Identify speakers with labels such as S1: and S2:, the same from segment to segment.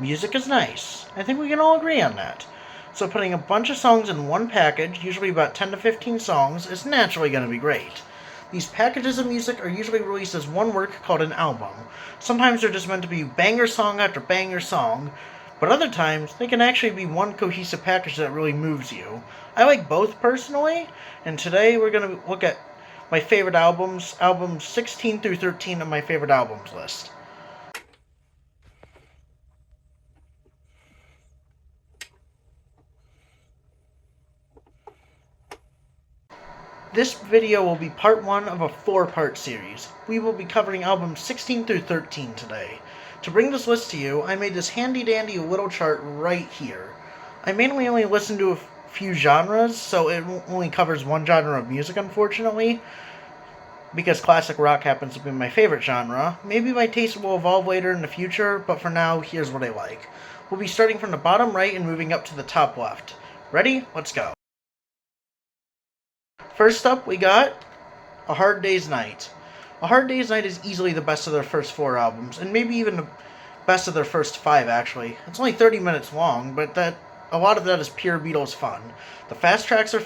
S1: Music is nice. I think we can all agree on that. So putting a bunch of songs in one package, usually about 10 to 15 songs, is naturally going to be great. These packages of music are usually released as one work called an album. Sometimes they're just meant to be banger song after banger song, but other times they can actually be one cohesive package that really moves you. I like both personally, and today we're going to look at my favorite albums 16 through 13 of my favorite albums list. This video will be part 1 of a 4-part series. We will be covering albums 16 through 13 today. To bring this list to you, I made this handy dandy little chart right here. I mainly only listen to a few genres, so it only covers one genre of music, unfortunately, because classic rock happens to be my favorite genre. Maybe my taste will evolve later in the future, but for now, here's what I like. We'll be starting from the bottom right and moving up to the top left. Ready? Let's go. First up, we got A Hard Day's Night. A Hard Day's Night is easily the best of their first 4 albums, and maybe even the best of their first 5, actually. It's only 30 minutes long, but a lot of that is pure Beatles fun. The fast tracks are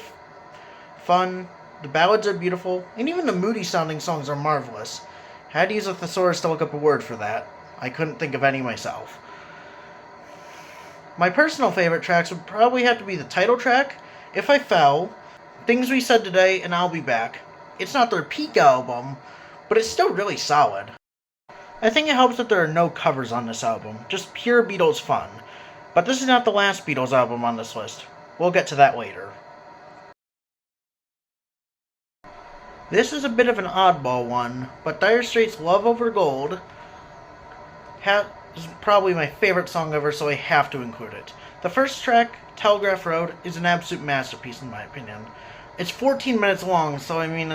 S1: fun, the ballads are beautiful, and even the moody-sounding songs are marvelous. I had to use a thesaurus to look up a word for that. I couldn't think of any myself. My personal favorite tracks would probably have to be the title track, If I Fell, Things We Said Today, and I'll Be Back. It's not their peak album, but it's still really solid. I think it helps that there are no covers on this album, just pure Beatles fun. But this is not the last Beatles album on this list. We'll get to that later. This is a bit of an oddball one, but Dire Straits' Love Over Gold is probably my favorite song ever, so I have to include it. The first track, Telegraph Road, is an absolute masterpiece in my opinion. It's 14 minutes long, so I mean,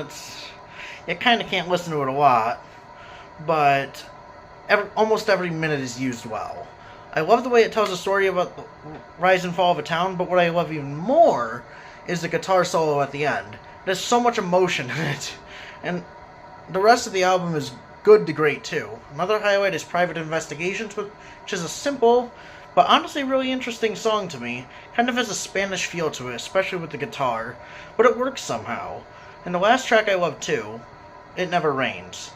S1: you kind of can't listen to it a lot, but almost every minute is used well. I love the way it tells a story about the rise and fall of a town, but what I love even more is the guitar solo at the end. There's so much emotion in it, and the rest of the album is good to great too. Another highlight is Private Investigations, which is a simple but honestly really interesting song to me. Kind of has a Spanish feel to it, especially with the guitar, but it works somehow. And the last track I love too, It Never Rains.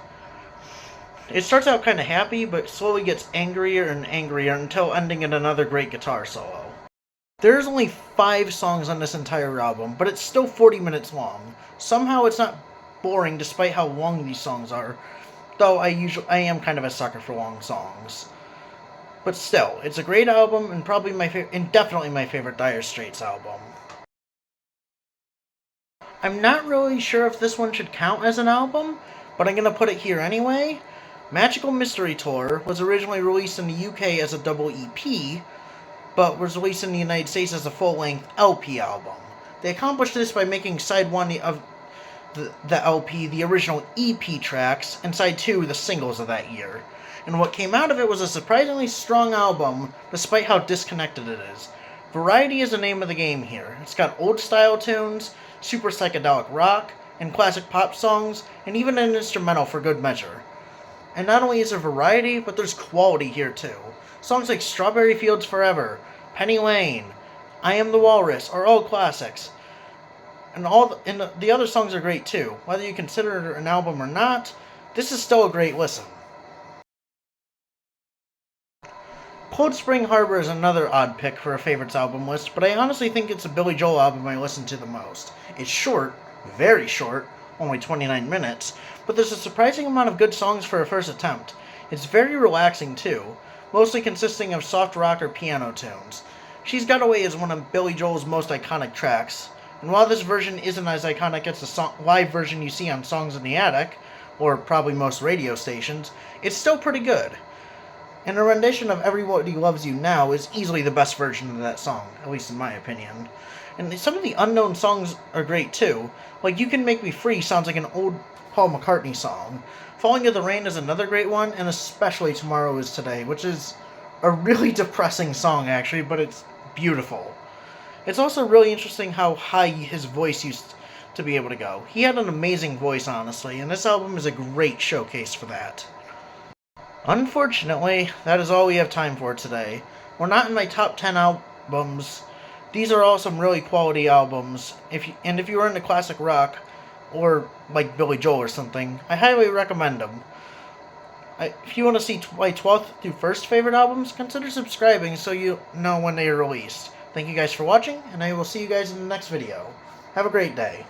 S1: It starts out kind of happy, but slowly gets angrier and angrier until ending in another great guitar solo. There's only 5 songs on this entire album, but it's still 40 minutes long. Somehow it's not boring despite how long these songs are, though I am kind of a sucker for long songs. But still, it's a great album and probably definitely my favorite Dire Straits album. I'm not really sure if this one should count as an album, but I'm going to put it here anyway. Magical Mystery Tour was originally released in the UK as a double EP, but was released in the United States as a full-length LP album. They accomplished this by making side 1 of the LP the original EP tracks, and side 2 the singles of that year. And what came out of it was a surprisingly strong album, despite how disconnected it is. Variety is the name of the game here. It's got old-style tunes, super psychedelic rock, and classic pop songs, and even an instrumental for good measure. And not only is there variety, but there's quality here too. Songs like Strawberry Fields Forever, Penny Lane, I Am the Walrus are all classics. And the other songs are great too. Whether you consider it an album or not, this is still a great listen. Cold Spring Harbor is another odd pick for a favorites album list, but I honestly think it's a Billy Joel album I listen to the most. It's short, very short, only 29 minutes, but there's a surprising amount of good songs for a first attempt. It's very relaxing too, mostly consisting of soft rock or piano tunes. She's Got Away is one of Billy Joel's most iconic tracks, and while this version isn't as iconic as the live version you see on Songs in the Attic, or probably most radio stations, it's still pretty good. And a rendition of Everybody Loves You Now is easily the best version of that song, at least in my opinion. And some of the unknown songs are great too, like You Can Make Me Free sounds like an old Paul McCartney song. Falling in the Rain is another great one, and especially Tomorrow Is Today, which is a really depressing song actually, but it's beautiful. It's also really interesting how high his voice used to be able to go. He had an amazing voice, honestly, and this album is a great showcase for that. Unfortunately, that is all we have time for today. We're not in my top 10 albums. These are all some really quality albums. If you are into classic rock, or like Billy Joel or something, I highly recommend them. If you want to see my 12th through 1st favorite albums, consider subscribing so you know when they are released. Thank you guys for watching, and I will see you guys in the next video. Have a great day.